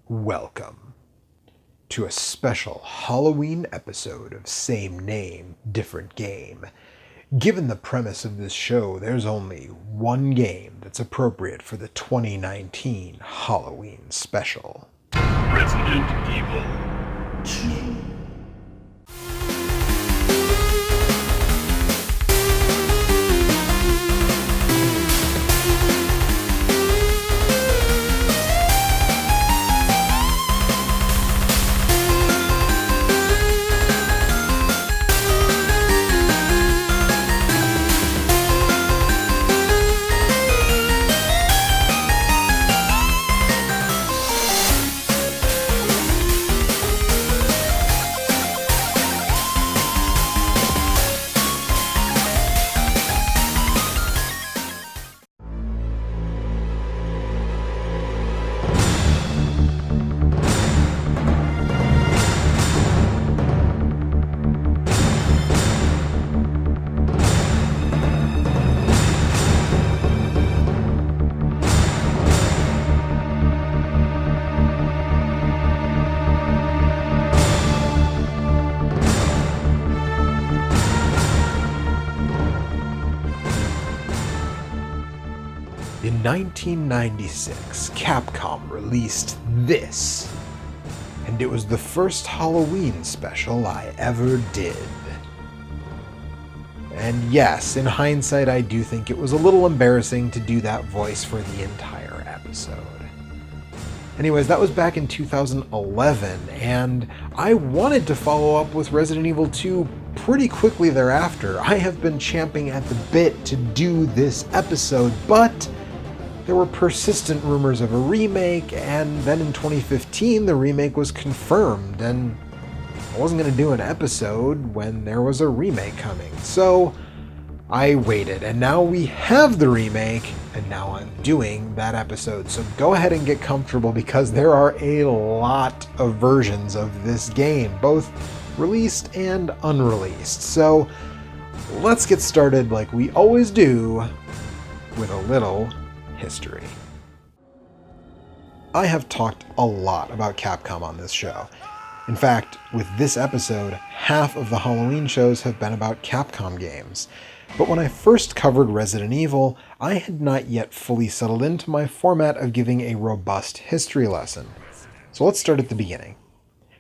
Welcome to a special Halloween episode of Same Name, Different Game. Given the premise of this show, there's only one game that's appropriate for the 2019 Halloween special. Resident Evil 2. In 1996, Capcom released this, and it was the first Halloween special I ever did. And yes, in hindsight, I do think it was a little embarrassing to do that voice for the entire episode. Anyways, that was back in 2011, and I wanted to follow up with Resident Evil 2 pretty quickly thereafter. I have been champing at the bit to do this episode, but there were persistent rumors of a remake, and then in 2015 the remake was confirmed, and I wasn't going to do an episode when there was a remake coming. So I waited, and now we have the remake, and now I'm doing that episode. So go ahead and get comfortable, because there are a lot of versions of this game, both released and unreleased. So let's get started like we always do with a little history. I have talked a lot about Capcom on this show. In fact, with this episode, half of the Halloween shows have been about Capcom games. But when I first covered Resident Evil, I had not yet fully settled into my format of giving a robust history lesson. So let's start at the beginning.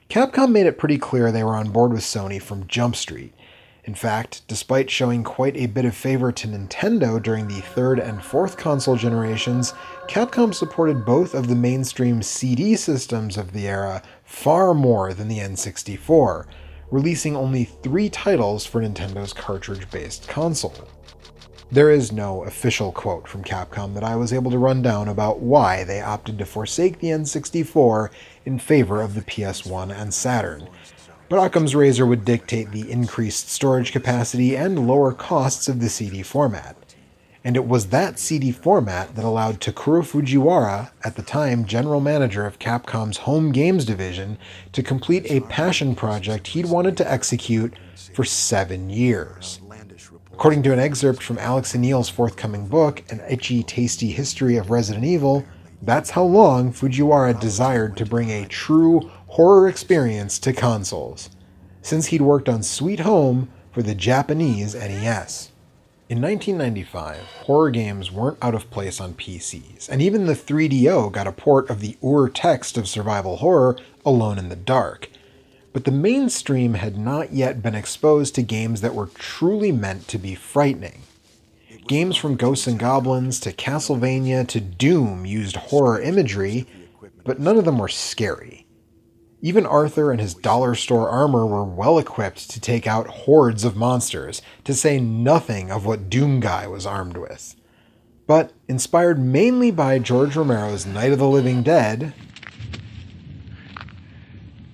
Capcom made it pretty clear they were on board with Sony from Jump Street. In fact, despite showing quite a bit of favor to Nintendo during the third and fourth console generations, Capcom supported both of the mainstream CD systems of the era far more than the N64, releasing only 3 titles for Nintendo's cartridge-based console. There is no official quote from Capcom that I was able to run down about why they opted to forsake the N64 in favor of the PS1 and Saturn, but Occam's razor would dictate the increased storage capacity and lower costs of the CD format. And it was that CD format that allowed Takuro Fujiwara, at the time general manager of Capcom's home games division, to complete a passion project he'd wanted to execute for 7 years. According to an excerpt from Alex Neil's forthcoming book, An Itchy Tasty History of Resident Evil, that's how long Fujiwara desired to bring a true horror experience to consoles, since he'd worked on Sweet Home for the Japanese NES. In 1995, horror games weren't out of place on PCs, and even the 3DO got a port of the ur-text of survival horror, Alone in the Dark. But the mainstream had not yet been exposed to games that were truly meant to be frightening. Games from Ghosts and Goblins to Castlevania to Doom used horror imagery, but none of them were scary. Even Arthur and his dollar store armor were well equipped to take out hordes of monsters, to say nothing of what Doom Guy was armed with. But inspired mainly by George Romero's Night of the Living Dead,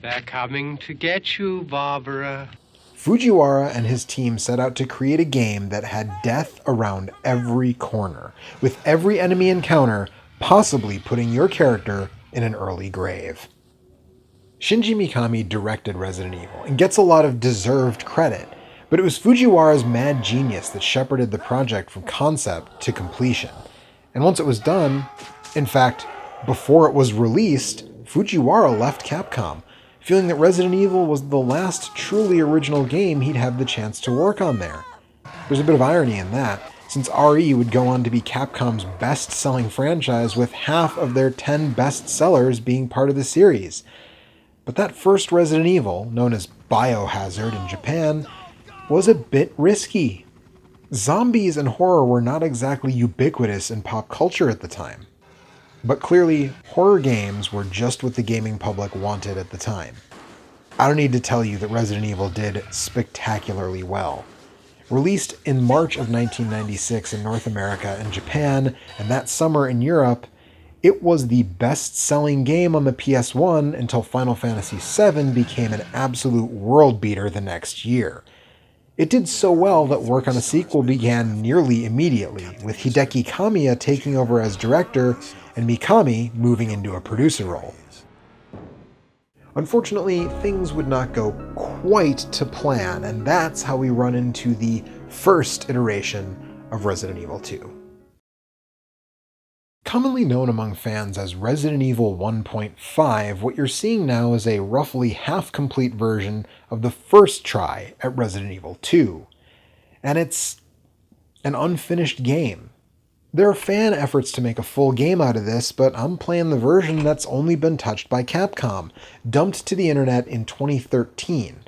"They're coming to get you, Barbara," Fujiwara and his team set out to create a game that had death around every corner, with every enemy encounter possibly putting your character in an early grave. Shinji Mikami directed Resident Evil and gets a lot of deserved credit, but it was Fujiwara's mad genius that shepherded the project from concept to completion. And once it was done, in fact, before it was released, Fujiwara left Capcom, feeling that Resident Evil was the last truly original game he'd have the chance to work on there. There's a bit of irony in that, since RE would go on to be Capcom's best-selling franchise with half of their 10 best sellers being part of the series. But that first Resident Evil, known as Biohazard in Japan, was a bit risky. Zombies and horror were not exactly ubiquitous in pop culture at the time. But clearly, horror games were just what the gaming public wanted at the time. I don't need to tell you that Resident Evil did spectacularly well. Released in March of 1996 in North America and Japan, and that summer in Europe, it was the best-selling game on the PS1 until Final Fantasy VII became an absolute world beater the next year. It did so well that work on a sequel began nearly immediately, with Hideki Kamiya taking over as director and Mikami moving into a producer role. Unfortunately, things would not go quite to plan, and that's how we run into the first iteration of Resident Evil 2. Commonly known among fans as Resident Evil 1.5, what you're seeing now is a roughly half-complete version of the first try at Resident Evil 2. And it's an unfinished game. There are fan efforts to make a full game out of this, but I'm playing the version that's only been touched by Capcom, dumped to the internet in 2013.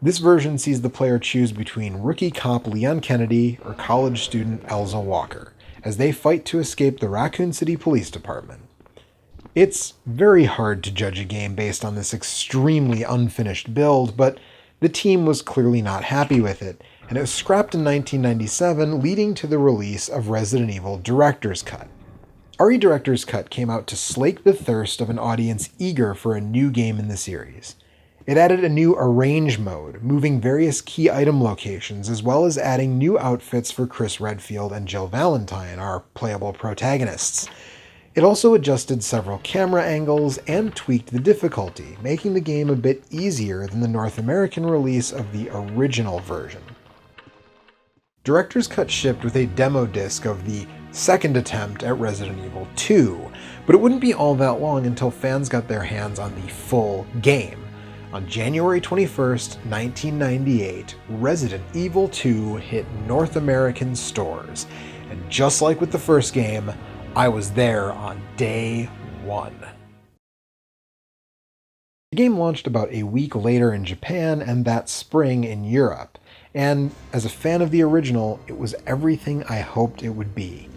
This version sees the player choose between rookie cop Leon Kennedy or college student Elza Walker, as they fight to escape the Raccoon City Police Department. It's very hard to judge a game based on this extremely unfinished build, but the team was clearly not happy with it, and it was scrapped in 1997, leading to the release of Resident Evil Director's Cut. RE Director's Cut came out to slake the thirst of an audience eager for a new game in the series. It added a new Arrange mode, moving various key item locations, as well as adding new outfits for Chris Redfield and Jill Valentine, our playable protagonists. It also adjusted several camera angles and tweaked the difficulty, making the game a bit easier than the North American release of the original version. Director's Cut shipped with a demo disc of the second attempt at Resident Evil 2, but it wouldn't be all that long until fans got their hands on the full game. On January 21st, 1998, Resident Evil 2 hit North American stores, and just like with the first game, I was there on day one. The game launched about a week later in Japan and that spring in Europe, and as a fan of the original, it was everything I hoped it would be.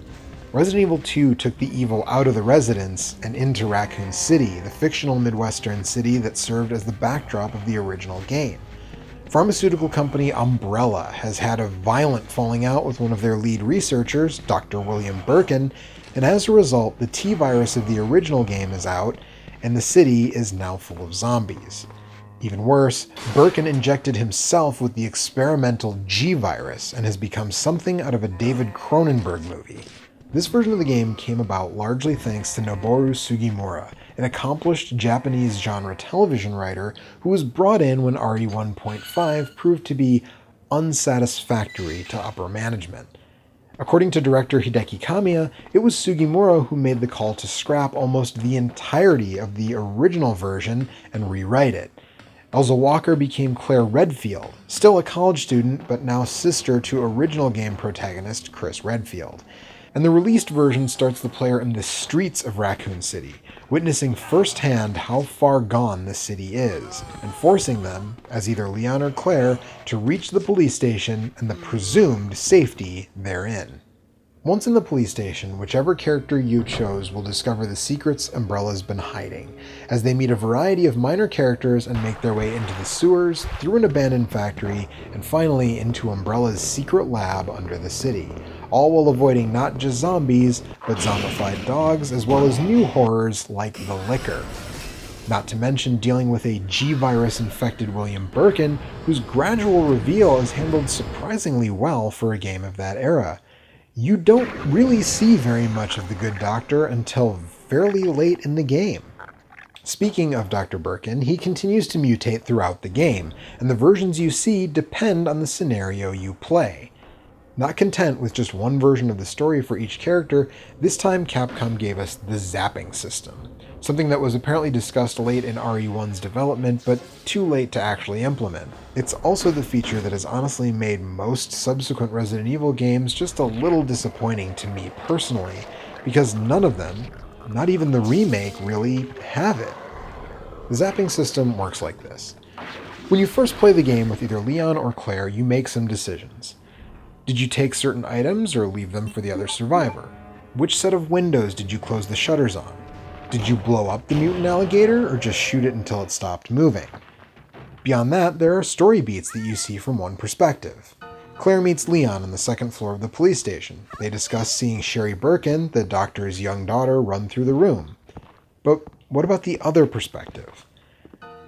Resident Evil 2 took the evil out of the residents and into Raccoon City, the fictional Midwestern city that served as the backdrop of the original game. Pharmaceutical company Umbrella has had a violent falling out with one of their lead researchers, Dr. William Burgin, and as a result, the T-virus of the original game is out, and the city is now full of zombies. Even worse, Birkin injected himself with the experimental G-virus and has become something out of a David Cronenberg movie. This version of the game came about largely thanks to Noboru Sugimura, an accomplished Japanese genre television writer who was brought in when RE 1.5 proved to be unsatisfactory to upper management. According to director Hideki Kamiya, it was Sugimura who made the call to scrap almost the entirety of the original version and rewrite it. Elza Walker became Claire Redfield, still a college student but now sister to original game protagonist Chris Redfield. And the released version starts the player in the streets of Raccoon City, witnessing firsthand how far gone the city is, and forcing them, as either Leon or Claire, to reach the police station and the presumed safety therein. Once in the police station, whichever character you chose will discover the secrets Umbrella's been hiding, as they meet a variety of minor characters and make their way into the sewers, through an abandoned factory, and finally into Umbrella's secret lab under the city, all while avoiding not just zombies, but zombified dogs, as well as new horrors like the Licker. Not to mention dealing with a G-virus infected William Birkin, whose gradual reveal is handled surprisingly well for a game of that era. You don't really see very much of the good doctor until fairly late in the game. Speaking of Dr. Birkin, he continues to mutate throughout the game, and the versions you see depend on the scenario you play. Not content with just one version of the story for each character, this time Capcom gave us the zapping system, something that was apparently discussed late in RE1's development, but too late to actually implement. It's also the feature that has honestly made most subsequent Resident Evil games just a little disappointing to me personally, because none of them, not even the remake, really have it. The zapping system works like this. When you first play the game with either Leon or Claire, you make some decisions. Did you take certain items or leave them for the other survivor? Which set of windows did you close the shutters on? Did you blow up the mutant alligator or just shoot it until it stopped moving? Beyond that, there are story beats that you see from one perspective. Claire meets Leon on the second floor of the police station. They discuss seeing Sheri Burgin, the doctor's young daughter, run through the room. But what about the other perspective?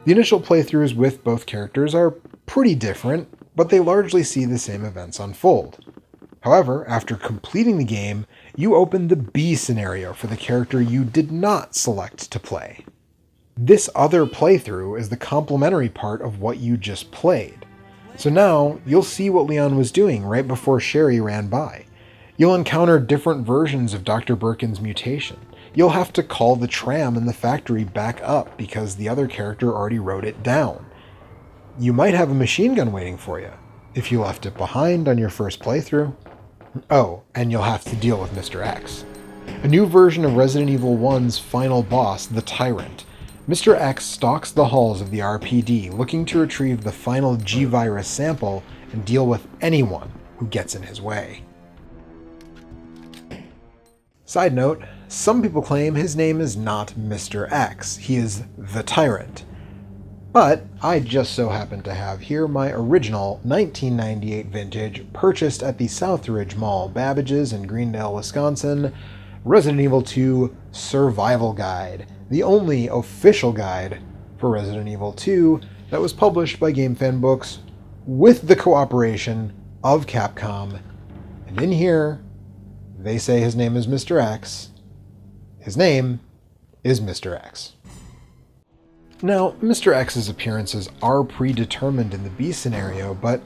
The initial playthroughs with both characters are pretty different, but they largely see the same events unfold. However, after completing the game, you open the B scenario for the character you did not select to play. This other playthrough is the complementary part of what you just played. So now, you'll see what Leon was doing right before Sheri ran by. You'll encounter different versions of Dr. Birkin's mutation. You'll have to call the tram in the factory back up because the other character already wrote it down. You might have a machine gun waiting for you, if you left it behind on your first playthrough. Oh, and you'll have to deal with Mr. X. A new version of Resident Evil 1's final boss, the Tyrant. Mr. X stalks the halls of the RPD, looking to retrieve the final G-Virus sample and deal with anyone who gets in his way. Side note, some people claim his name is not Mr. X, he is the Tyrant. But I just so happen to have here my original 1998 vintage, purchased at the Southridge Mall, Babbage's in Greendale, Wisconsin, Resident Evil 2 Survival Guide, the only official guide for Resident Evil 2 that was published by GameFan Books with the cooperation of Capcom. And in here, they say his name is Mr. X. His name is Mr. X. Now, Mr. X's appearances are predetermined in the B scenario, but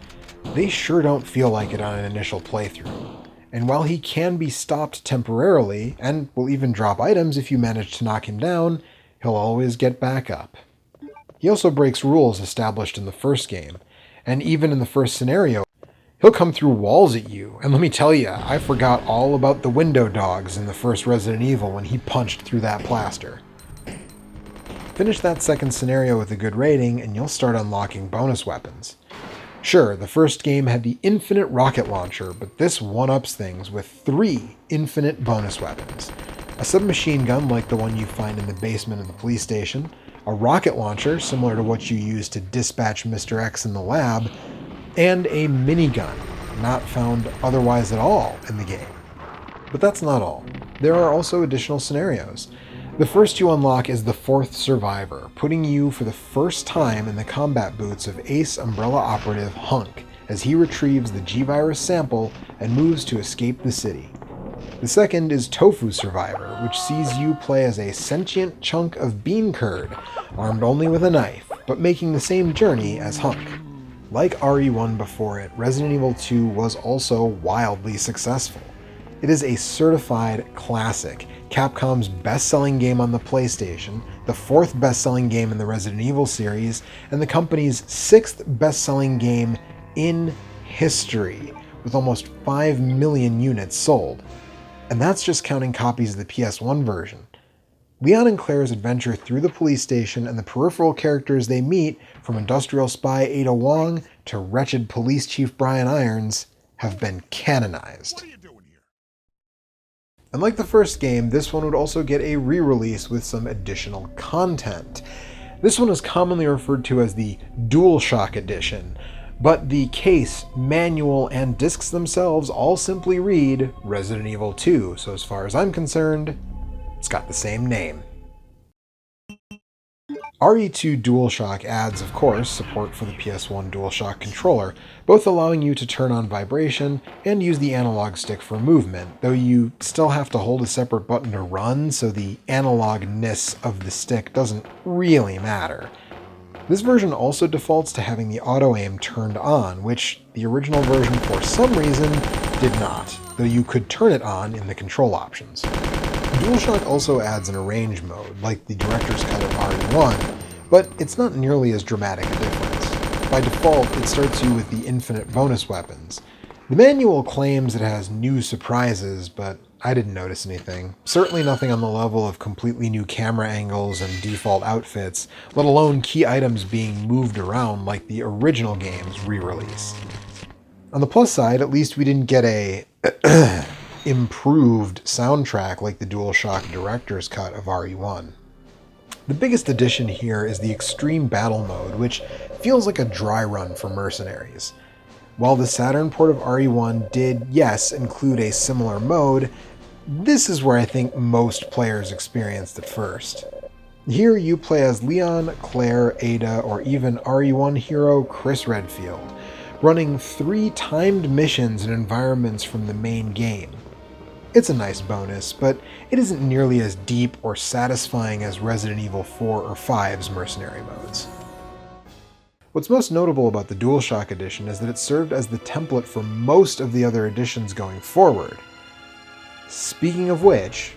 they sure don't feel like it on an initial playthrough. And while he can be stopped temporarily, and will even drop items if you manage to knock him down, he'll always get back up. He also breaks rules established in the first game, and even in the first scenario, he'll come through walls at you, and let me tell you, I forgot all about the window dogs in the first Resident Evil when he punched through that plaster. Finish that second scenario with a good rating, and you'll start unlocking bonus weapons. Sure, the first game had the infinite rocket launcher, but this one-ups things with 3 infinite bonus weapons. A submachine gun like the one you find in the basement of the police station, a rocket launcher similar to what you use to dispatch Mr. X in the lab, and a minigun, not found otherwise at all in the game. But that's not all. There are also additional scenarios. The first you unlock is the 4th Survivor, putting you for the first time in the combat boots of Ace Umbrella operative Hunk, as he retrieves the G-Virus sample and moves to escape the city. The second is Tofu Survivor, which sees you play as a sentient chunk of bean curd, armed only with a knife, but making the same journey as Hunk. Like RE1 before it, Resident Evil 2 was also wildly successful. It is a certified classic, Capcom's best-selling game on the PlayStation, the 4th best-selling game in the Resident Evil series, and the company's 6th best-selling game in history, with almost 5 million units sold. And that's just counting copies of the PS1 version. Leon and Claire's adventure through the police station and the peripheral characters they meet, from industrial spy Ada Wong to wretched police chief Brian Irons, have been canonized. And like the first game, this one would also get a re-release with some additional content. This one is commonly referred to as the Dualshock Edition, but the case, manual, and discs themselves all simply read Resident Evil 2, so as far as I'm concerned, it's got the same name. RE2 DualShock adds, of course, support for the PS1 DualShock controller, both allowing you to turn on vibration and use the analog stick for movement, though you still have to hold a separate button to run, so the analogness of the stick doesn't really matter. This version also defaults to having the auto-aim turned on, which the original version for some reason did not, though you could turn it on in the control options. Dualshock also adds an arrange mode, like the director's cut of RE1, but it's not nearly as dramatic a difference. By default, it starts you with the infinite bonus weapons. The manual claims it has new surprises, but I didn't notice anything. Certainly nothing on the level of completely new camera angles and default outfits, let alone key items being moved around like the original game's re-release. On the plus side, at least we didn't get a improved soundtrack like the Dualshock director's cut of RE1. The biggest addition here is the Extreme Battle Mode, which feels like a dry run for mercenaries. While the Saturn port of RE1 did, yes, include a similar mode, this is where I think most players experienced it first. Here you play as Leon, Claire, Ada, or even RE1 hero Chris Redfield, running 3 timed missions in environments from the main game. It's a nice bonus, but it isn't nearly as deep or satisfying as Resident Evil 4 or 5's mercenary modes. What's most notable about the Dualshock Edition is that it served as the template for most of the other editions going forward. Speaking of which,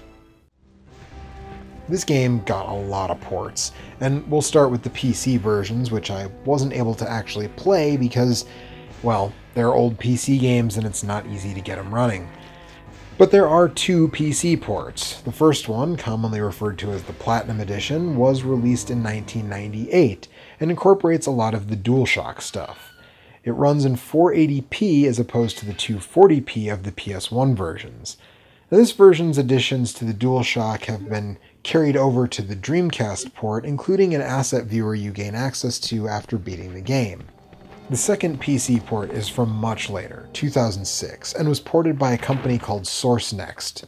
this game got a lot of ports, and we'll start with the PC versions, which I wasn't able to actually play because, well, they're old PC games and it's not easy to get them running. But there are 2 PC ports. The first one, commonly referred to as the Platinum Edition, was released in 1998 and incorporates a lot of the DualShock stuff. It runs in 480p as opposed to the 240p of the PS1 versions. Now, this version's additions to the DualShock have been carried over to the Dreamcast port, including an asset viewer you gain access to after beating the game. The second PC port is from much later, 2006, and was ported by a company called SourceNext.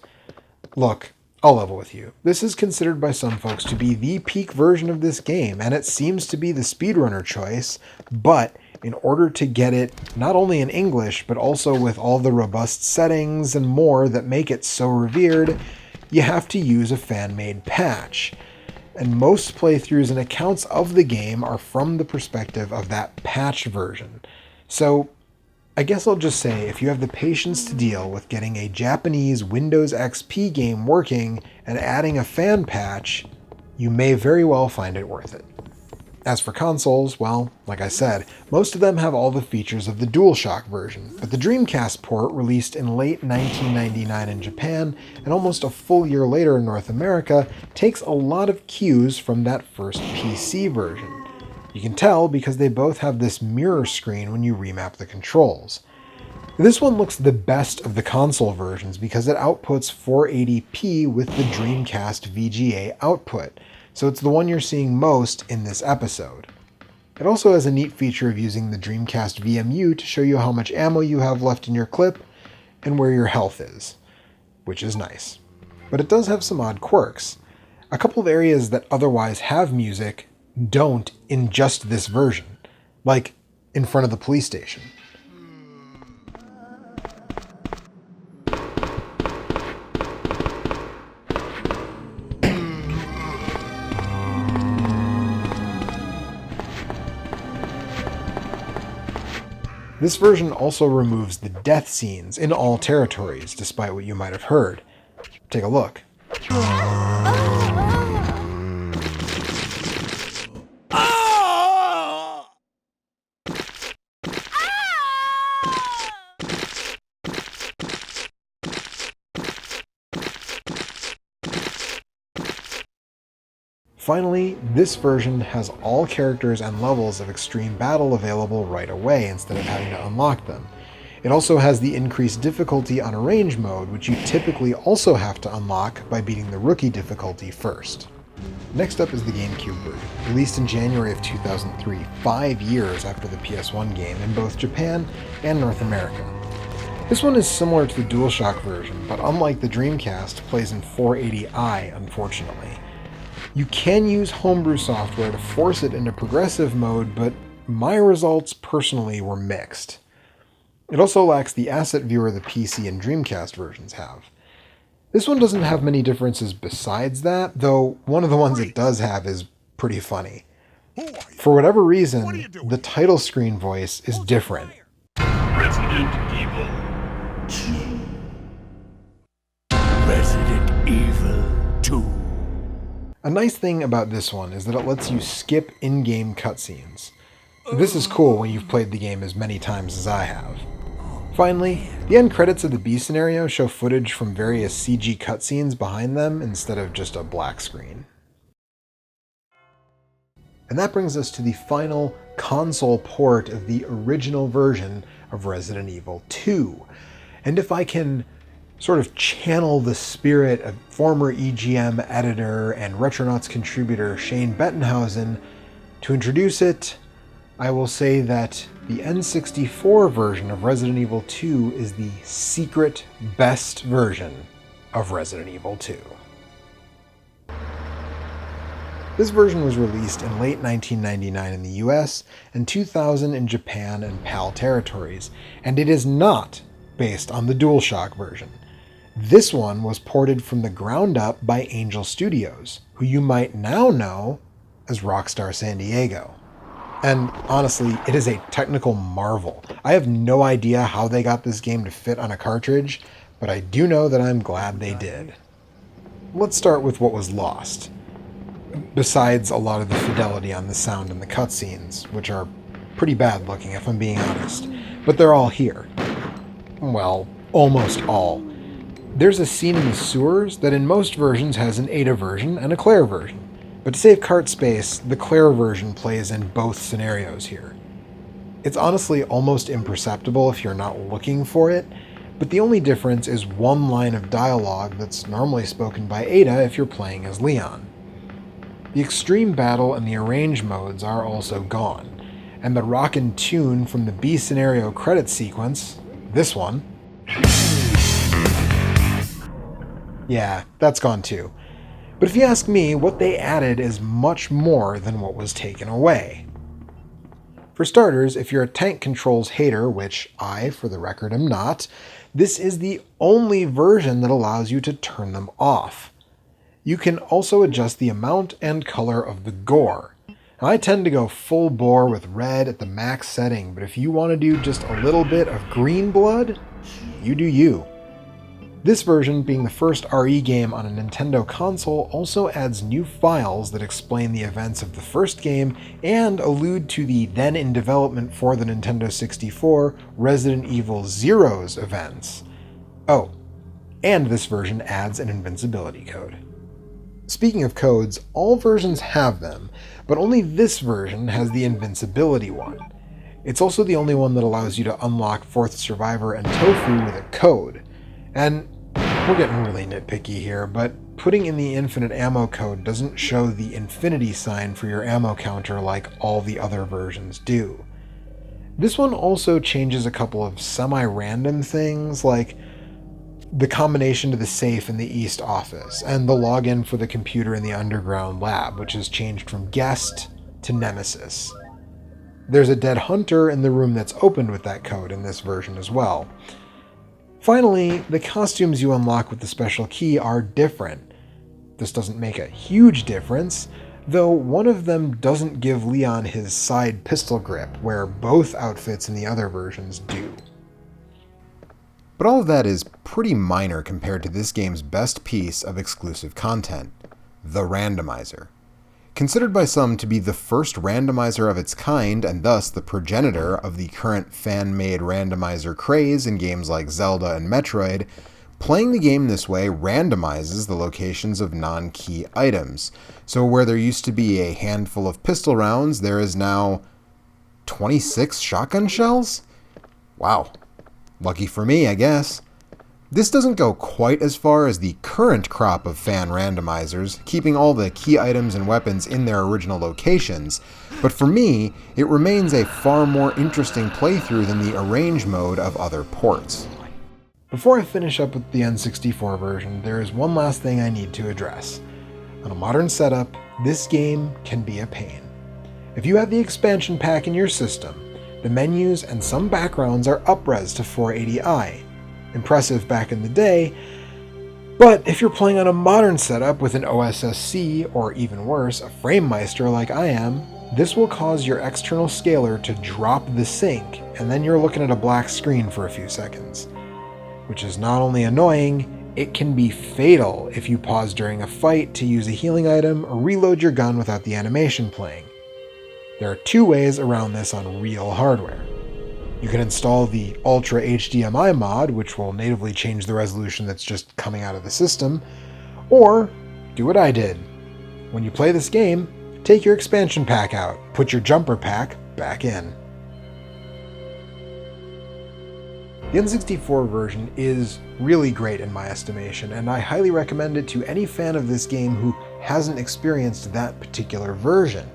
Look, I'll level with you. This is considered by some folks to be the peak version of this game, and it seems to be the speedrunner choice, but in order to get it not only in English, but also with all the robust settings and more that make it so revered, you have to use a fan-made patch. And most playthroughs and accounts of the game are from the perspective of that patch version. So I guess I'll just say, if you have the patience to deal with getting a Japanese Windows XP game working and adding a fan patch, you may very well find it worth it. As for consoles, well, like I said, most of them have all the features of the DualShock version, but the Dreamcast port, released in late 1999 in Japan and almost a full year later in North America, takes a lot of cues from that first PC version. You can tell because they both have this mirror screen when you remap the controls. This one looks the best of the console versions because it outputs 480p with the Dreamcast VGA output, so it's the one you're seeing most in this episode. It also has a neat feature of using the Dreamcast VMU to show you how much ammo you have left in your clip and where your health is, which is nice. But it does have some odd quirks. A couple of areas that otherwise have music don't in just this version, like in front of the police station. This version also removes the death scenes in all territories, despite what you might have heard. Take a look. Finally, this version has all characters and levels of Extreme Battle available right away instead of having to unlock them. It also has the increased difficulty on Arrange mode, which you typically also have to unlock by beating the Rookie difficulty first. Next up is the Gamecube Boot, released in January of 2003, 5 years after the PS1 game in both Japan and North America. This one is similar to the DualShock version, but unlike the Dreamcast, plays in 480i, unfortunately. You can use homebrew software to force it into progressive mode, but my results personally were mixed. It also lacks the asset viewer the PC and Dreamcast versions have. This one doesn't have many differences besides that, though one of the ones it does have is pretty funny. For whatever reason, the title screen voice is different. Resident Evil 2. Resident Evil 2. A nice thing about this one is that it lets you skip in-game cutscenes. This is cool when you've played the game as many times as I have. Finally, the end credits of the B scenario show footage from various CG cutscenes behind them instead of just a black screen. And that brings us to the final console port of the original version of Resident Evil 2. And if I can sort of channel the spirit of former EGM editor and Retronauts contributor Shane Bettenhausen to introduce it, I will say that the N64 version of Resident Evil 2 is the secret best version of Resident Evil 2. This version was released in late 1999 in the US and 2000 in Japan and PAL territories, and it is not based on the Dualshock version. This one was ported from the ground up by Angel Studios, who you might now know as Rockstar San Diego. And honestly, it is a technical marvel. I have no idea how they got this game to fit on a cartridge, but I do know that I'm glad they did. Let's start with what was lost. Besides a lot of the fidelity on the sound and the cutscenes, which are pretty bad looking if I'm being honest, but they're all here. Well, almost all. There's a scene in the sewers that in most versions has an Ada version and a Claire version. But to save cart space, the Claire version plays in both scenarios here. It's honestly almost imperceptible if you're not looking for it, but the only difference is one line of dialogue that's normally spoken by Ada if you're playing as Leon. The extreme battle and the arrange modes are also gone, and the rockin' tune from the B scenario credit sequence, this one, yeah, that's gone too. But if you ask me, what they added is much more than what was taken away. For starters, if you're a tank controls hater, which I, for the record, am not, this is the only version that allows you to turn them off. You can also adjust the amount and color of the gore. Now, I tend to go full bore with red at the max setting, but if you want to do just a little bit of green blood, you do you. This version, being the first RE game on a Nintendo console, also adds new files that explain the events of the first game and allude to the then in development for the Nintendo 64 Resident Evil Zero's events. Oh, and this version adds an invincibility code. Speaking of codes, all versions have them, but only this version has the invincibility one. It's also the only one that allows you to unlock Fourth Survivor and Tofu with a code. And we're getting really nitpicky here, but putting in the infinite ammo code doesn't show the infinity sign for your ammo counter like all the other versions do. This one also changes a couple of semi-random things, like the combination to the safe in the East office, and the login for the computer in the underground lab, which has changed from guest to nemesis. There's a dead hunter in the room that's opened with that code in this version as well. Finally, the costumes you unlock with the special key are different. This doesn't make a huge difference, though one of them doesn't give Leon his side pistol grip, where both outfits in the other versions do. But all of that is pretty minor compared to this game's best piece of exclusive content, the randomizer. Considered by some to be the first randomizer of its kind, and thus the progenitor of the current fan-made randomizer craze in games like Zelda and Metroid, playing the game this way randomizes the locations of non-key items. So where there used to be a handful of pistol rounds, there is now 26 shotgun shells? Wow. Lucky for me, I guess. This doesn't go quite as far as the current crop of fan randomizers, keeping all the key items and weapons in their original locations, but for me, it remains a far more interesting playthrough than the arrange mode of other ports. Before I finish up with the N64 version, there is one last thing I need to address. On a modern setup, this game can be a pain. If you have the expansion pack in your system, the menus and some backgrounds are up-res to 480i. Impressive back in the day, but if you're playing on a modern setup with an OSSC, or even worse, a FrameMeister like I am, This will cause your external scaler to drop the sync, and then you're looking at a black screen for a few seconds. Which is not only annoying, it can be fatal if you pause during a fight to use a healing item or reload your gun without the animation playing. There are 2 ways around this on real hardware. You can install the Ultra HDMI mod, which will natively change the resolution that's just coming out of the system, or do what I did. When you play this game, take your expansion pack out, put your jumper pack back in. The N64 version is really great in my estimation, and I highly recommend it to any fan of this game who hasn't experienced that particular version.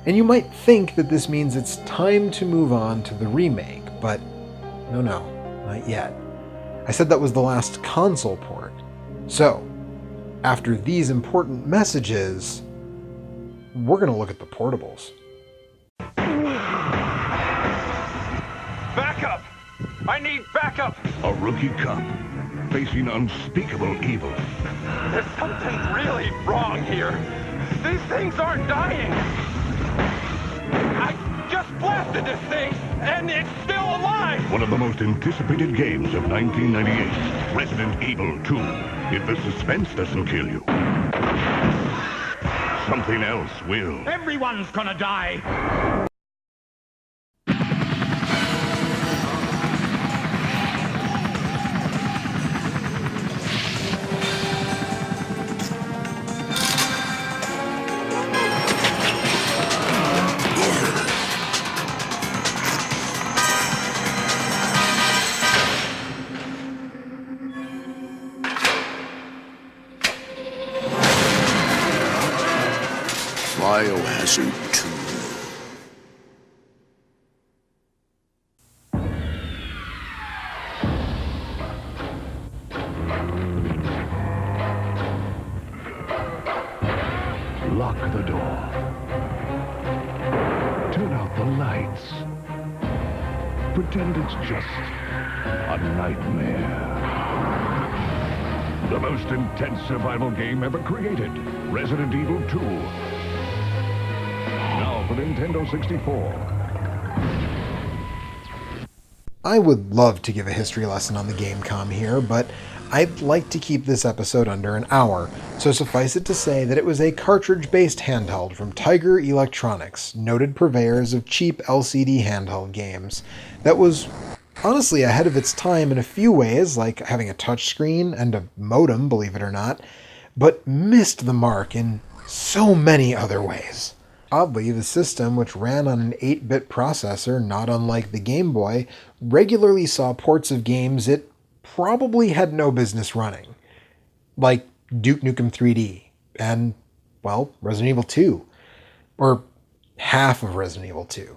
And you might think that this means it's time to move on to the remake, but no, not yet. I said that was the last console port. So, after these important messages, we're going to look at the portables. Backup! I need backup! A rookie cop facing unspeakable evil. There's something really wrong here. These things aren't dying. I just blasted this thing, and it's still alive! One of the most anticipated games of 1998, Resident Evil 2. If the suspense doesn't kill you, something else will. Everyone's gonna die! Biohazard 2. Lock the door. Turn out the lights. Pretend it's just a nightmare. The most intense survival game ever created. Resident Evil 2. Now for Nintendo 64. I would love to give a history lesson on the Gamecom here, but I'd like to keep this episode under an hour, so suffice it to say that it was a cartridge-based handheld from Tiger Electronics, noted purveyors of cheap LCD handheld games, that was honestly ahead of its time in a few ways, like having a touchscreen and a modem, believe it or not, but missed the mark in so many other ways. Oddly, the system, which ran on an 8-bit processor not unlike the Game Boy, regularly saw ports of games it probably had no business running. Like Duke Nukem 3D and, well, Resident Evil 2. Or half of Resident Evil 2.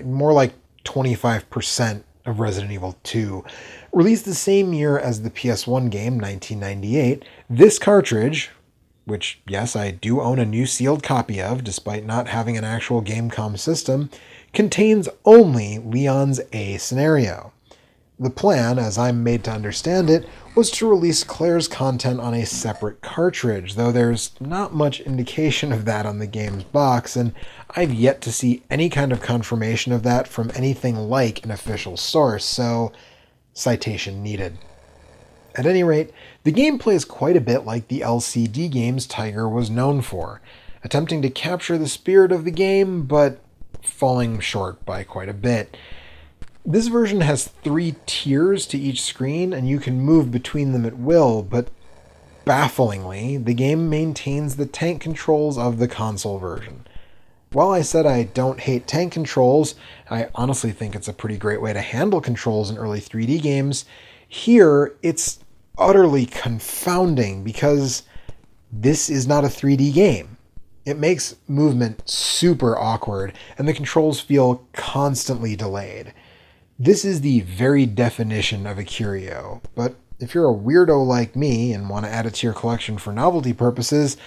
More like 25% of Resident Evil 2. Released the same year as the PS1 game, 1998, this cartridge, which, yes, I do own a new sealed copy of, despite not having an actual Gamecom system, contains only Leon's A scenario. The plan, as I'm made to understand it, was to release Claire's content on a separate cartridge, though there's not much indication of that on the game's box, and I've yet to see any kind of confirmation of that from anything like an official source, so citation needed. At any rate, the game plays quite a bit like the LCD games Tiger was known for, attempting to capture the spirit of the game, but falling short by quite a bit. This version has 3 tiers to each screen, and you can move between them at will, but bafflingly, the game maintains the tank controls of the console version. While I said I don't hate tank controls, I honestly think it's a pretty great way to handle controls in early 3D games. Here, it's utterly confounding because this is not a 3D game. It makes movement super awkward, and the controls feel constantly delayed. This is the very definition of a curio, but if you're a weirdo like me and want to add it to your collection for novelty purposes,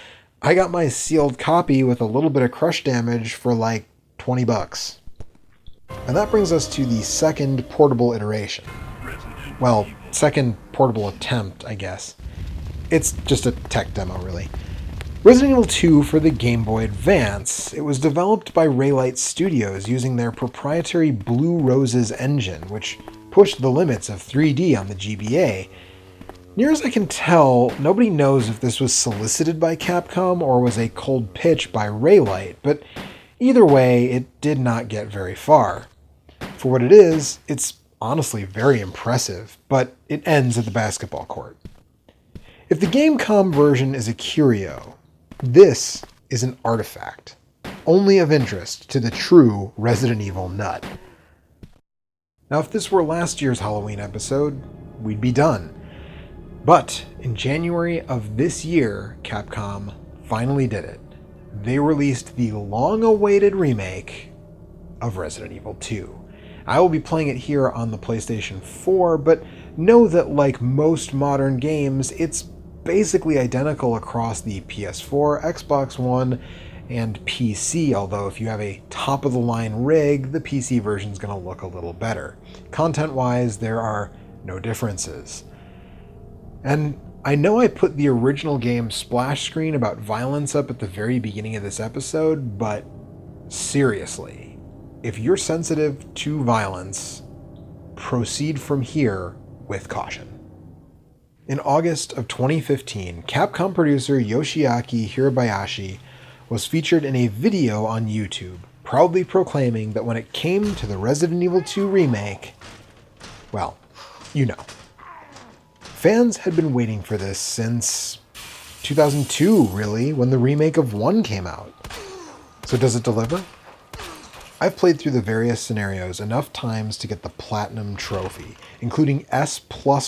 I got my sealed copy with a little bit of crush damage for like $20. And that brings us to the second portable iteration. Well, second portable attempt, I guess. It's just a tech demo, really. Resident Evil 2 for the Game Boy Advance. It was developed by Raylight Studios using their proprietary Blue Roses engine, which pushed the limits of 3D on the GBA. Near as I can tell, nobody knows if this was solicited by Capcom or was a cold pitch by Raylight, but either way, it did not get very far. For what it is, it's honestly very impressive, but it ends at the basketball court. If the Gamecom version is a curio, this is an artifact, only of interest to the true Resident Evil nut. Now, if this were last year's Halloween episode, we'd be done. But in January of this year, Capcom finally did it. They released the long-awaited remake of Resident Evil 2. I will be playing it here on the PlayStation 4, but know that like most modern games, it's basically identical across the PS4, Xbox One, and PC, although if you have a top-of-the-line rig, the PC version is going to look a little better. Content-wise, there are no differences. And I know I put the original game splash screen about violence up at the very beginning of this episode, but seriously, if you're sensitive to violence, proceed from here with caution. In August of 2015, Capcom producer Yoshiaki Hirabayashi was featured in a video on YouTube, proudly proclaiming that when it came to the Resident Evil 2 remake, well, you know. Fans had been waiting for this since 2002, really, when the remake of 1 came out. So does it deliver? I've played through the various scenarios enough times to get the Platinum Trophy, including S+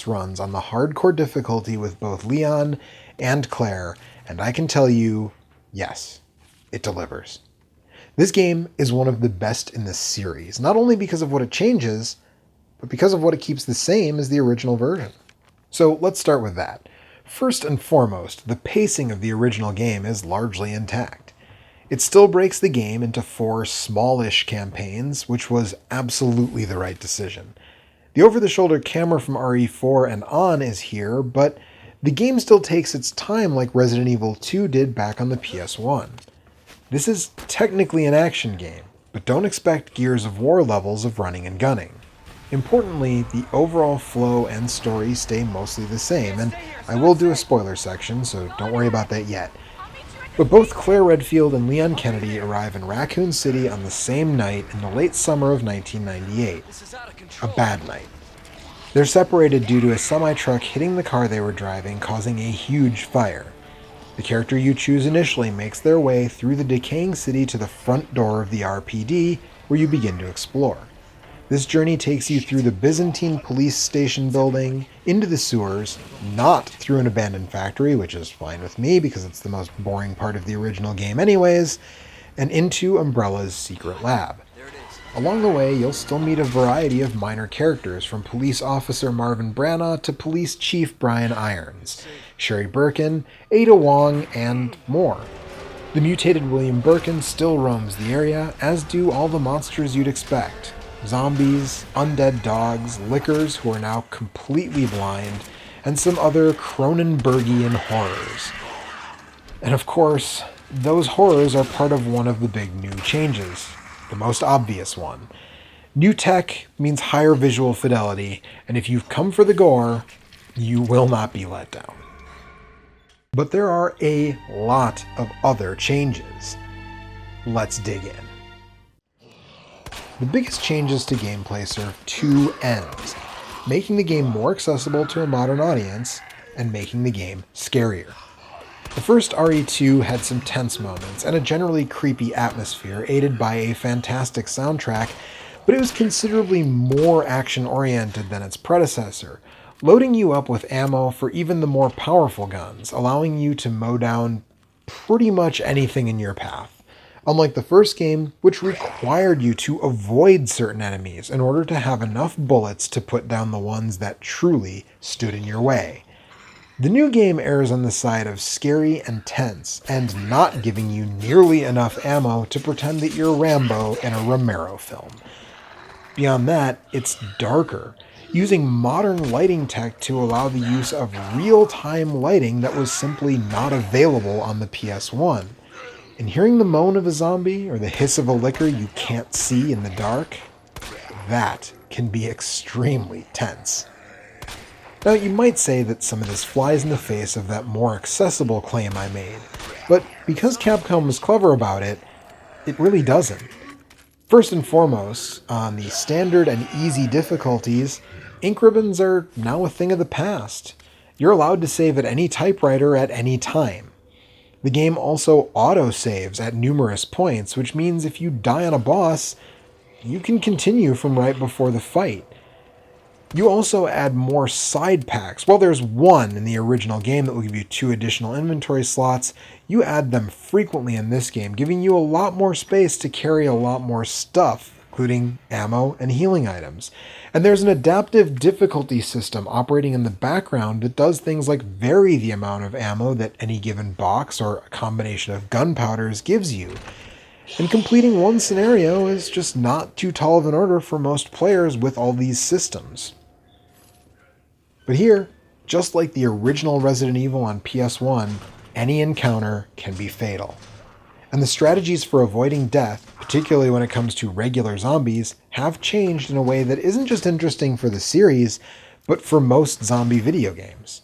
runs on the hardcore difficulty with both Leon and Claire, and I can tell you, yes, it delivers. This game is one of the best in the series, not only because of what it changes, but because of what it keeps the same as the original version. So let's start with that. First and foremost, the pacing of the original game is largely intact. It still breaks the game into 4 smallish campaigns, which was absolutely the right decision. The over-the-shoulder camera from RE4 and on is here, but the game still takes its time like Resident Evil 2 did back on the PS1. This is technically an action game, but don't expect Gears of War levels of running and gunning. Importantly, the overall flow and story stay mostly the same, and I will do a spoiler section, so don't worry about that yet. But both Claire Redfield and Leon Kennedy arrive in Raccoon City on the same night in the late summer of 1998. A bad night. They're separated due to a semi-truck hitting the car they were driving, causing a huge fire. The character you choose initially makes their way through the decaying city to the front door of the RPD, where you begin to explore. This journey takes you through the Byzantine police station building, into the sewers, not through an abandoned factory, which is fine with me because it's the most boring part of the original game anyways, and into Umbrella's secret lab. Along the way, you'll still meet a variety of minor characters, from Police Officer Marvin Branagh to Police Chief Brian Irons, Sheri Burgin, Ada Wong, and more. The mutated William Birkin still roams the area, as do all the monsters you'd expect. Zombies, undead dogs, lickers who are now completely blind, and some other Cronenbergian horrors. And of course, those horrors are part of one of the big new changes, the most obvious one. New tech means higher visual fidelity, and if you've come for the gore, you will not be let down. But there are a lot of other changes. Let's dig in. The biggest changes to gameplay serve 2 ends, making the game more accessible to a modern audience and making the game scarier. The first RE2 had some tense moments and a generally creepy atmosphere aided by a fantastic soundtrack, but it was considerably more action-oriented than its predecessor, loading you up with ammo for even the more powerful guns, allowing you to mow down pretty much anything in your path. Unlike the first game, which required you to avoid certain enemies in order to have enough bullets to put down the ones that truly stood in your way. The new game errs on the side of scary and tense, and not giving you nearly enough ammo to pretend that you're Rambo in a Romero film. Beyond that, it's darker. using modern lighting tech to allow the use of real-time lighting that was simply not available on the PS1. And hearing the moan of a zombie or the hiss of a liquor you can't see in the dark, that can be extremely tense. Now, you might say that some of this flies in the face of that more accessible claim I made, but because Capcom was clever about it, it really doesn't. First and foremost, on the standard and easy difficulties, ink ribbons are now a thing of the past. You're allowed to save at any typewriter at any time. The game also auto-saves at numerous points, which means if you die on a boss, you can continue from right before the fight. You also add more side packs. While there's one in the original game that will give you 2 additional inventory slots, you add them frequently in this game, giving you a lot more space to carry a lot more stuff, including ammo and healing items. And there's an adaptive difficulty system operating in the background that does things like vary the amount of ammo that any given box or a combination of gunpowders gives you. And completing one scenario is just not too tall of an order for most players with all these systems. But here, just like the original Resident Evil on PS1, any encounter can be fatal. And the strategies for avoiding death, particularly when it comes to regular zombies, have changed in a way that isn't just interesting for the series, but for most zombie video games.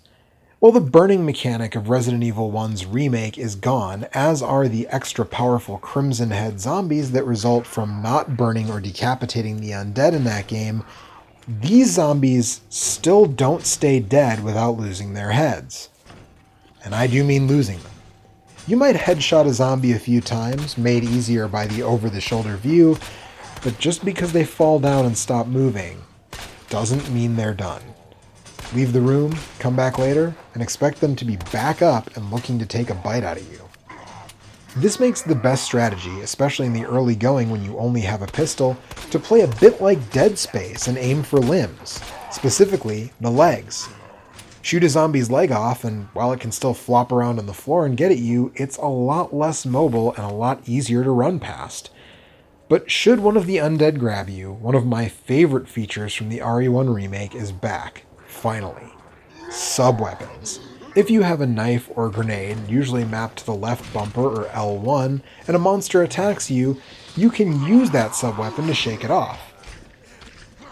While the burning mechanic of Resident Evil 1's remake is gone, as are the extra powerful Crimson Head zombies that result from not burning or decapitating the undead in that game, these zombies still don't stay dead without losing their heads. And I do mean losing them. You might headshot a zombie a few times, made easier by the over-the-shoulder view, but just because they fall down and stop moving doesn't mean they're done. Leave the room, come back later, and expect them to be back up and looking to take a bite out of you. This makes the best strategy, especially in the early going when you only have a pistol, to play a bit like Dead Space and aim for limbs, specifically the legs. Shoot a zombie's leg off, and while it can still flop around on the floor and get at you, it's a lot less mobile and a lot easier to run past. But should one of the undead grab you, one of my favorite features from the RE1 remake is back, finally. Sub-weapons. If you have a knife or grenade, usually mapped to the left bumper or L1, and a monster attacks you, you can use that sub-weapon to shake it off.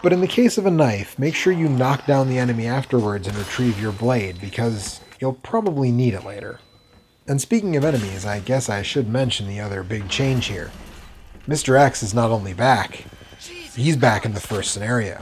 But in the case of a knife, make sure you knock down the enemy afterwards and retrieve your blade, because you'll probably need it later. And speaking of enemies, I guess I should mention the other big change here. Mr. X is not only back, he's back in the first scenario.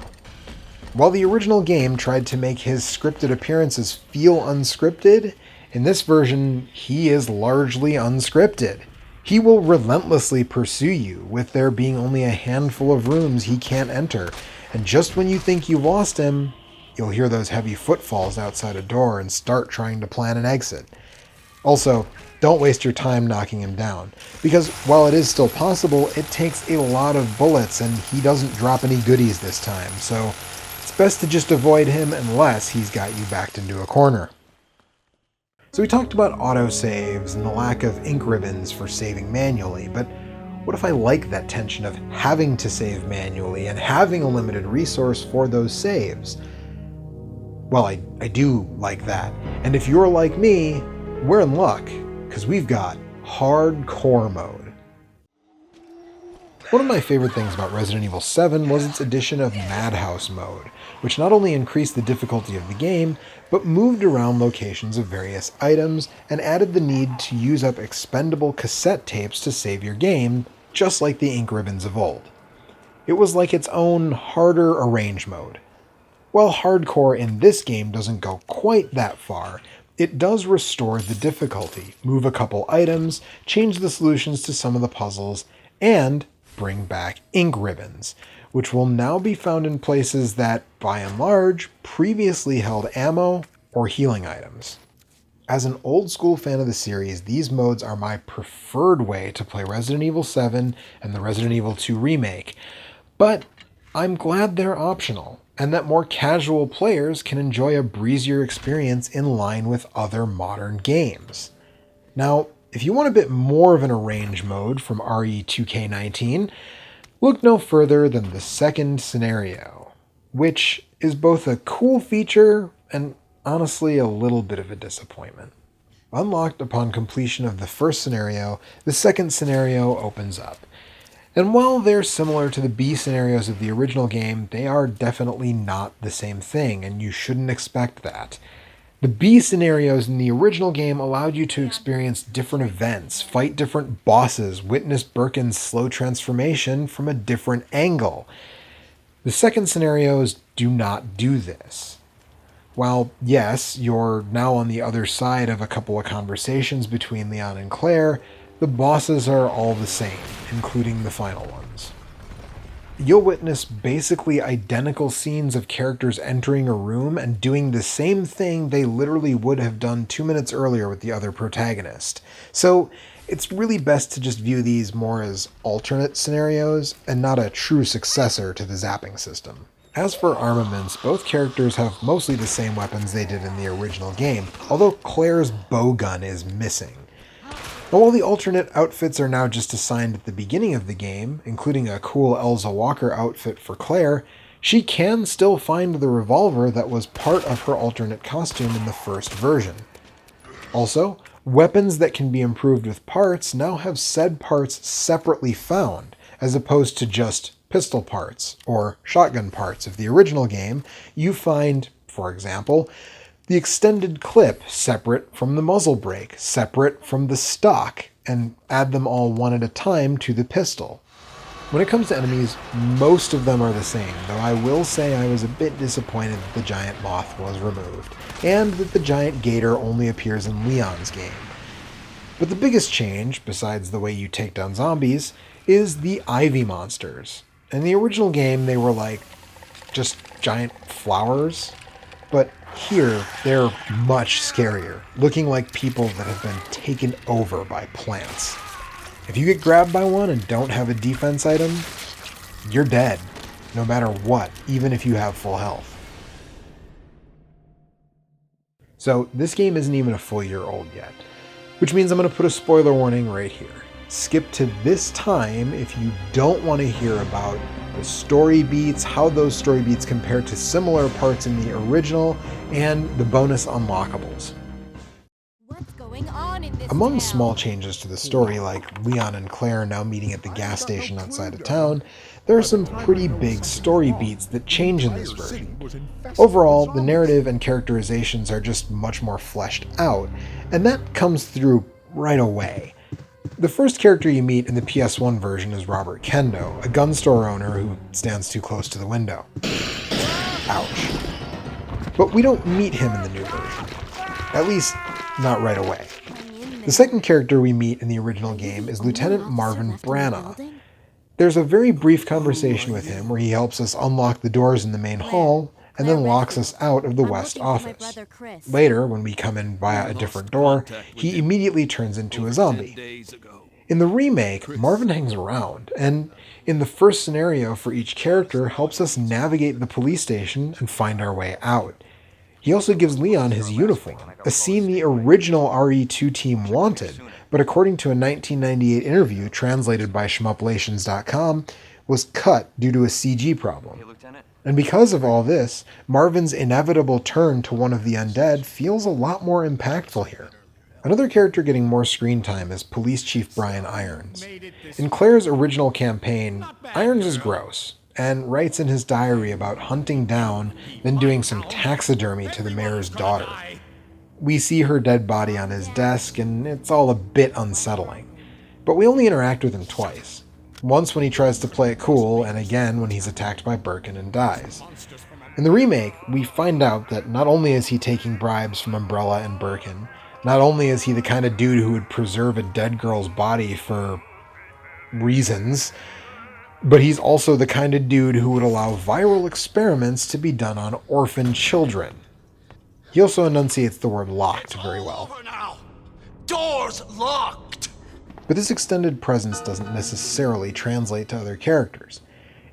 While the original game tried to make his scripted appearances feel unscripted, in this version, he is largely unscripted. He will relentlessly pursue you, with there being only a handful of rooms he can't enter, and just when you think you've lost him, you'll hear those heavy footfalls outside a door and start trying to plan an exit. Also, don't waste your time knocking him down, because while it is still possible, it takes a lot of bullets and he doesn't drop any goodies this time, so it's best to just avoid him unless he's got you backed into a corner. So we talked about autosaves and the lack of ink ribbons for saving manually, but what if I like that tension of having to save manually and having a limited resource for those saves? Well, I do like that, and if you're like me, we're in luck, because we've got hardcore mode. One of my favorite things about Resident Evil 7 was its addition of Madhouse mode, which not only increased the difficulty of the game, but moved around locations of various items and added the need to use up expendable cassette tapes to save your game, just like the ink ribbons of old. It was like its own harder arrange mode. While hardcore in this game doesn't go quite that far, it does restore the difficulty, move a couple items, change the solutions to some of the puzzles, and bring back ink ribbons, which will now be found in places that, by and large, previously held ammo or healing items. As an old school fan of the series, these modes are my preferred way to play Resident Evil 7 and the Resident Evil 2 remake, but I'm glad they're optional, and that more casual players can enjoy a breezier experience in line with other modern games. Now, if you want a bit more of an arrange mode from RE2K19, look no further than the second scenario. which is both a cool feature and honestly a little bit of a disappointment. Unlocked upon completion of the first scenario, the second scenario opens up. And while they're similar to the B scenarios of the original game, they are definitely not the same thing, and you shouldn't expect that. The B scenarios in the original game allowed you to experience different events, fight different bosses, witness Burgin's slow transformation from a different angle. The second scenarios do not do this. While, yes, you're now on the other side of a couple of conversations between Leon and Claire, the bosses are all the same, including the final ones. You'll witness basically identical scenes of characters entering a room and doing the same thing they literally would have done 2 minutes earlier with the other protagonist. So it's really best to just view these more as alternate scenarios and not a true successor to the zapping system. As for armaments, both characters have mostly the same weapons they did in the original game, although Claire's bow gun is missing. Now, while the alternate outfits are now just assigned at the beginning of the game, including a cool Elza Walker outfit for Claire, she can still find the revolver that was part of her alternate costume in the first version. Also, weapons that can be improved with parts now have said parts separately found, as opposed to just pistol parts or shotgun parts of the original game. You find, for example, the extended clip separate from the muzzle brake, separate from the stock, and add them all one at a time to the pistol. When it comes to enemies, most of them are the same, though I will say I was a bit disappointed that the giant moth was removed, and that the giant gator only appears in Leon's game. But the biggest change, besides the way you take down zombies, is the ivy monsters. In the original game, they were like just giant flowers, but here they're much scarier, looking like people that have been taken over by plants. If you get grabbed by one and don't have a defense item, you're dead, no matter what, even if you have full health. So this game isn't even a full year old yet, which means I'm going to put a spoiler warning right here. Skip to this time if you don't want to hear about the story beats, how those story beats compare to similar parts in the original, and the bonus unlockables. What's going on in this Among town? small changes to the story, like Leon and Claire now meeting at the gas station outside of town, there are some pretty big story beats that change in this version. Overall, the narrative and characterizations are just much more fleshed out, and that comes through right away. The first character you meet in the PS1 version is Robert Kendo, a gun store owner who stands too close to the window. Ouch. But we don't meet him in the new version. At least, not right away. The second character we meet in the original game is Lieutenant Marvin Branagh. There's a very brief conversation with him where he helps us unlock the doors in the main hall, and then locks us out of the West office. Later, when we come in via a different door, he immediately turns into a zombie. In the remake, Marvin hangs around, and in the first scenario for each character helps us navigate the police station and find our way out. He also gives Leon his uniform, a scene the original RE2 team wanted, but according to a 1998 interview translated by shmuplations.com, was cut due to a CG problem. And because of all this, Marvin's inevitable turn to one of the undead feels a lot more impactful here. Another character getting more screen time is Police Chief Brian Irons. In Claire's original campaign, Irons is gross, and writes in his diary about hunting down, then doing some taxidermy to the mayor's daughter. We see her dead body on his desk, and it's all a bit unsettling. But we only interact with him twice. Once when he tries to play it cool, and again when he's attacked by Burgin and dies. In the remake, we find out that not only is he taking bribes from Umbrella and Burgin, not only is he the kind of dude who would preserve a dead girl's body for reasons, but he's also the kind of dude who would allow viral experiments to be done on orphan children. He also enunciates the word locked very well. Over now. Doors locked. But this extended presence doesn't necessarily translate to other characters.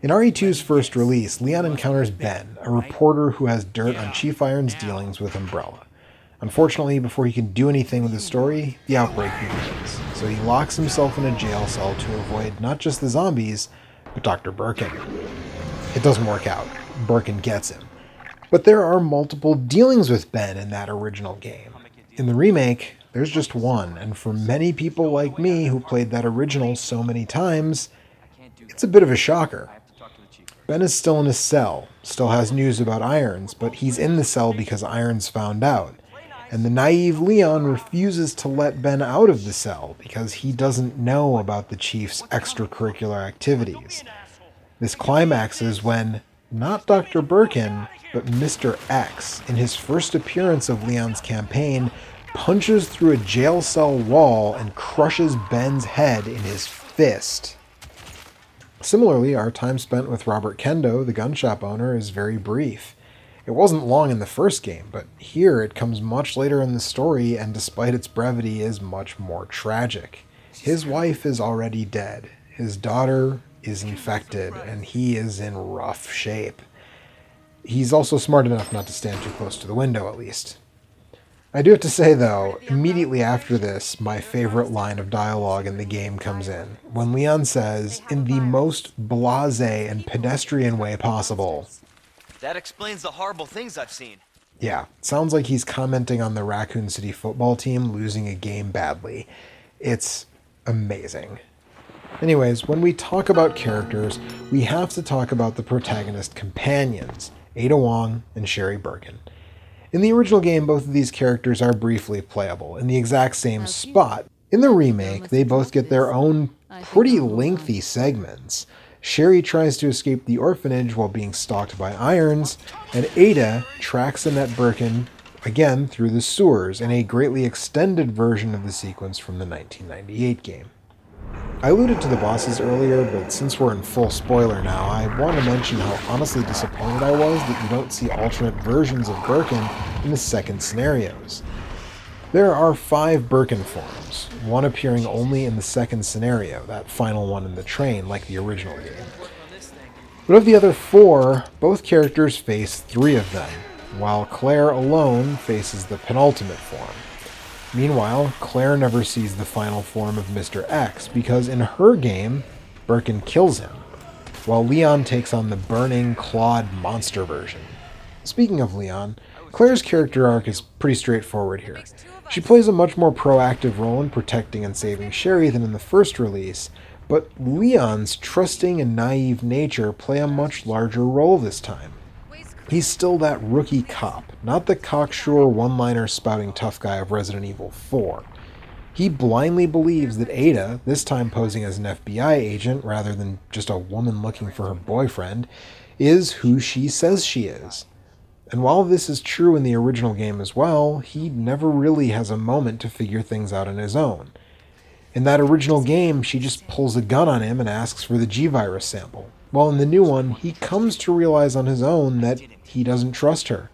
In RE2's first release, Leon encounters Ben, a reporter who has dirt on Chief Iron's dealings with Umbrella. Unfortunately, before he can do anything with the story, the outbreak begins, so he locks himself in a jail cell to avoid not just the zombies, but Dr. Burgin. It doesn't work out. Burgin gets him. But there are multiple dealings with Ben in that original game. In the remake, there's just one, and for many people like me who played that original so many times, it's a bit of a shocker. Ben is still in his cell, still has news about Irons, but he's in the cell because Irons found out. And the naive Leon refuses to let Ben out of the cell because he doesn't know about the Chief's extracurricular activities. This climaxes when, not Dr. Burgin, but Mr. X, in his first appearance of Leon's campaign, punches through a jail cell wall and crushes Ben's head in his fist. Similarly, our time spent with Robert Kendo, the gun shop owner, is very brief. It wasn't long in the first game, but here it comes much later in the story, and despite its brevity is much more tragic. His wife is already dead, his daughter is infected, and he is in rough shape. He's also smart enough not to stand too close to the window, at least. I do have to say, though, immediately after this, my favorite line of dialogue in the game comes in, when Leon says, in the most blasé and pedestrian way possible, That explains the horrible things I've seen. yeah, sounds like he's commenting on the Raccoon City football team losing a game badly. It's amazing. Anyways, when we talk about characters, we have to talk about the protagonist companions, Ada Wong and Sheri Burgin. In the original game, both of these characters are briefly playable, in the exact same spot. In the remake, they both get their own pretty lengthy segments. Sheri tries to escape the orphanage while being stalked by Irons, and Ada tracks Annette Burgin again through the sewers in a greatly extended version of the sequence from the 1998 game. I alluded to the bosses earlier, but since we're in full spoiler now, I want to mention how honestly disappointed I was that you don't see alternate versions of Burgin in the second scenarios. There are 5 Burgin forms, one appearing only in the second scenario, that final one in the train, like the original game. But of the other 4, both characters face 3 of them, while Claire alone faces the penultimate form. Meanwhile, Claire never sees the final form of Mr. X, because in her game, Burgin kills him, while Leon takes on the burning, clawed monster version. Speaking of Leon, Claire's character arc is pretty straightforward here. She plays a much more proactive role in protecting and saving Sheri than in the first release, but Leon's trusting and naive nature play a much larger role this time. He's still that rookie cop, not the cocksure one-liner spouting tough guy of Resident Evil 4. He blindly believes that Ada, this time posing as an FBI agent rather than just a woman looking for her boyfriend, is who she says she is. And while this is true in the original game as well, he never really has a moment to figure things out on his own. In that original game, she just pulls a gun on him and asks for the G-Virus sample. While in the new one, he comes to realize on his own that he doesn't trust her.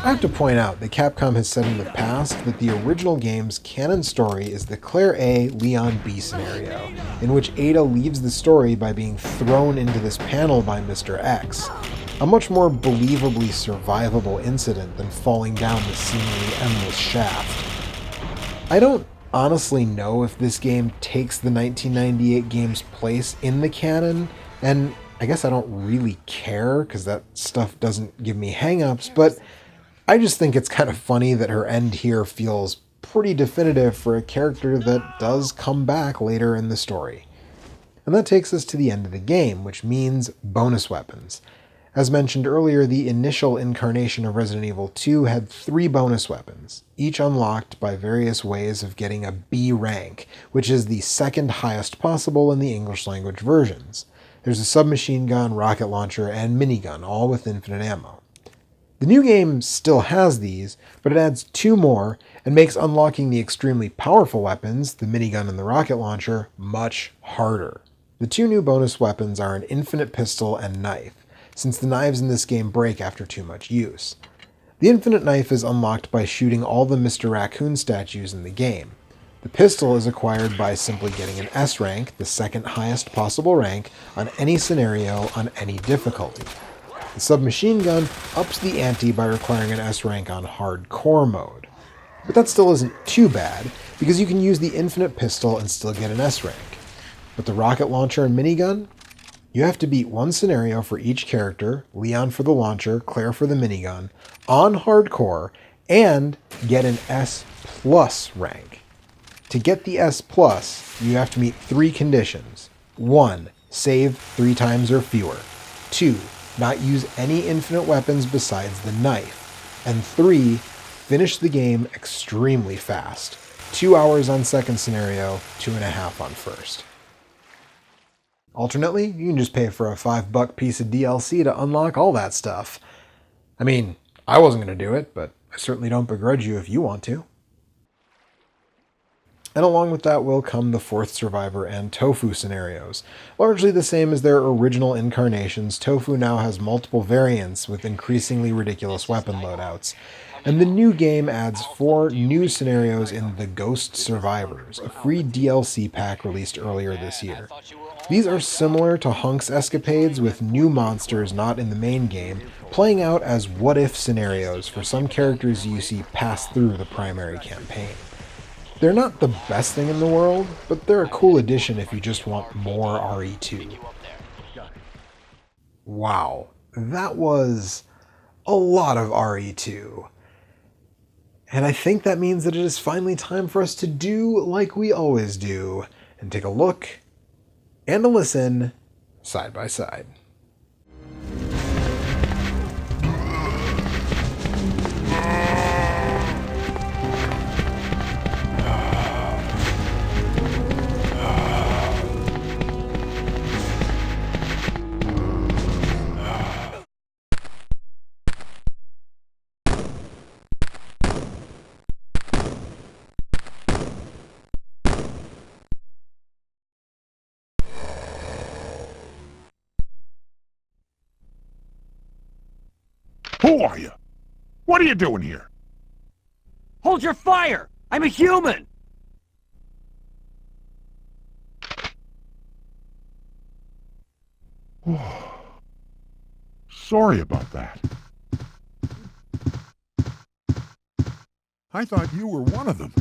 I have to point out that Capcom has said in the past that the original game's canon story is the Claire A, Leon B scenario, in which Ada leaves the story by being thrown into this panel by Mr. X, a much more believably survivable incident than falling down the seemingly endless shaft. I don't honestly know if this game takes the 1998 game's place in the canon, and I guess I don't really care because that stuff doesn't give me hang-ups, but I just think it's kind of funny that her end here feels pretty definitive for a character that does come back later in the story. And that takes us to the end of the game, which means bonus weapons. As mentioned earlier, the initial incarnation of Resident Evil 2 had 3 bonus weapons, each unlocked by various ways of getting a B rank, which is the second highest possible in the English language versions. There's a submachine gun, rocket launcher, and minigun, all with infinite ammo. The new game still has these, but it adds 2 more and makes unlocking the extremely powerful weapons, the minigun and the rocket launcher, much harder. The 2 new bonus weapons are an infinite pistol and knife, since the knives in this game break after too much use. The infinite knife is unlocked by shooting all the Mr. Raccoon statues in the game. The pistol is acquired by simply getting an S rank, the second highest possible rank, on any scenario on any difficulty. The submachine gun ups the ante by requiring an S rank on hardcore mode. But that still isn't too bad, because you can use the infinite pistol and still get an S rank. But the rocket launcher and minigun? You have to beat one scenario for each character, Leon for the launcher, Claire for the minigun, on hardcore, and get an S+ rank. To get the S+, you have to meet 3 conditions. 1. Save 3 times or fewer. 2. Not use any infinite weapons besides the knife. And 3. Finish the game extremely fast. 2 hours on second scenario, 2.5 on first. Alternately, you can just pay for a $5 piece of DLC to unlock all that stuff. I mean, I wasn't going to do it, but I certainly don't begrudge you if you want to. And along with that will come the Fourth Survivor and Tofu scenarios. Largely the same as their original incarnations, Tofu now has multiple variants with increasingly ridiculous weapon loadouts. And the new game adds 4 new scenarios in The Ghost Survivors, a free DLC pack released earlier this year. These are similar to Hunk's escapades with new monsters not in the main game, playing out as what-if scenarios for some characters you see pass through the primary campaign. They're not the best thing in the world, but they're a cool addition if you just want more RE2. Wow, that was a lot of RE2. And I think that means that it is finally time for us to do like we always do, and take a look and a listen side by side. Who are you? What are you doing here? Hold your fire! I'm a human! Sorry about that. I thought you were one of them.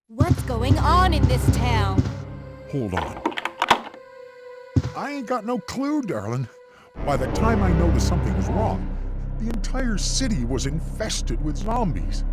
What's going on in this town? Hold on. I ain't got no clue, darling. By the time I noticed something was wrong, the entire city was infested with zombies.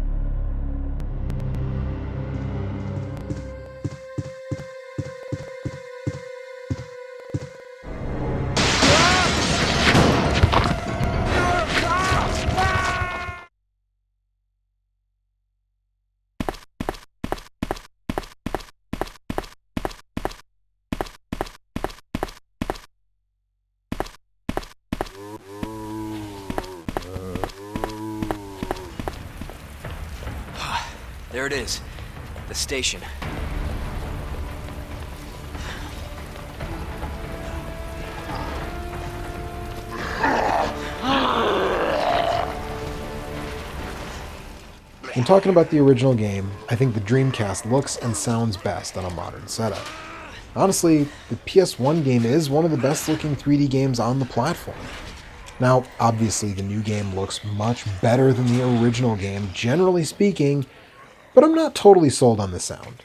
There it is. The station. When talking about the original game, I think the Dreamcast looks and sounds best on a modern setup. Honestly, the PS1 game is one of the best looking 3D games on the platform. Now, obviously the new game looks much better than the original game, generally speaking, but I'm not totally sold on the sound.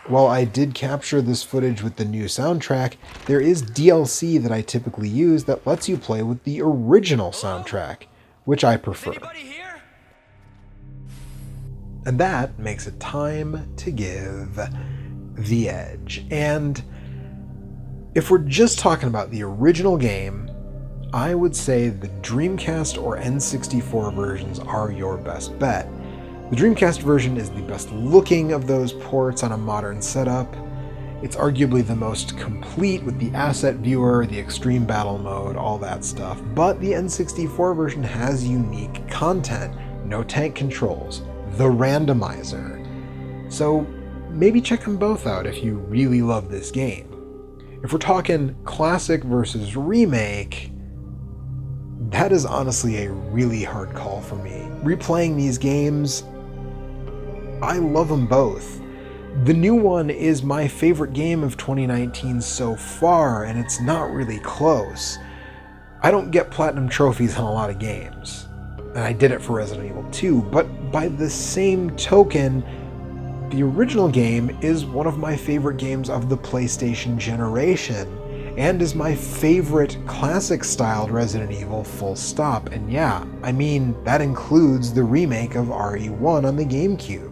While I did capture this footage with the new soundtrack, there is DLC that I typically use that lets you play with the original soundtrack, which I prefer. Anybody here? And that makes it time to give the edge. And if we're just talking about the original game, I would say the Dreamcast or N64 versions are your best bet. The Dreamcast version is the best looking of those ports on a modern setup. It's arguably the most complete with the asset viewer, the extreme battle mode, all that stuff. But the N64 version has unique content, no tank controls, the randomizer. So maybe check them both out if you really love this game. If we're talking classic versus remake, that is honestly a really hard call for me. Replaying these games, I love them both. The new one is my favorite game of 2019 so far, and it's not really close. I don't get platinum trophies on a lot of games, and I did it for Resident Evil 2, but by the same token, the original game is one of my favorite games of the PlayStation generation, and is my favorite classic-styled Resident Evil full stop. And yeah, I mean, that includes the remake of RE1 on the GameCube.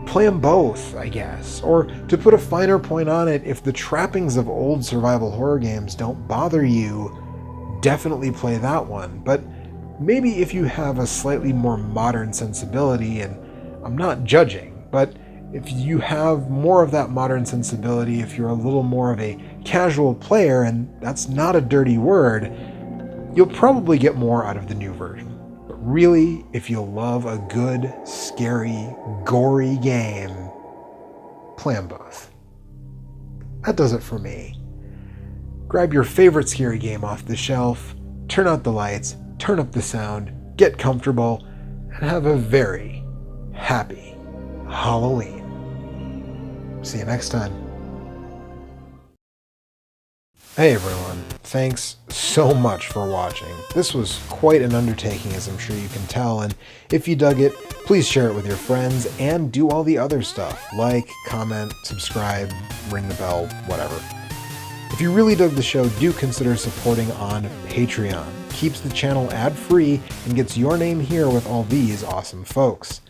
Play them both, I guess. Or to put a finer point on it, if the trappings of old survival horror games don't bother you, definitely play that one. But maybe if you have a slightly more modern sensibility, and I'm not judging, but if you have more of that modern sensibility, if you're a little more of a casual player, and that's not a dirty word, you'll probably get more out of the new version. But really, if you love a good, scary, gory game, play them both. That does it for me. Grab your favorite scary game off the shelf, turn out the lights, turn up the sound, get comfortable, and have a very happy Halloween. See you next time. Hey everyone, thanks so much for watching. This was quite an undertaking, as I'm sure you can tell, and if you dug it, please share it with your friends and do all the other stuff, like, comment, subscribe, ring the bell, whatever. If you really dug the show, do consider supporting on Patreon. Keeps the channel ad-free and gets your name here with all these awesome folks.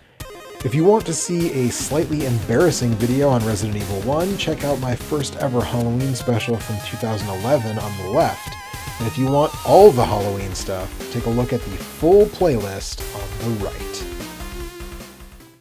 If you want to see a slightly embarrassing video on Resident Evil 1, check out my first ever Halloween special from 2011 on the left. And if you want all the Halloween stuff, take a look at the full playlist on the right.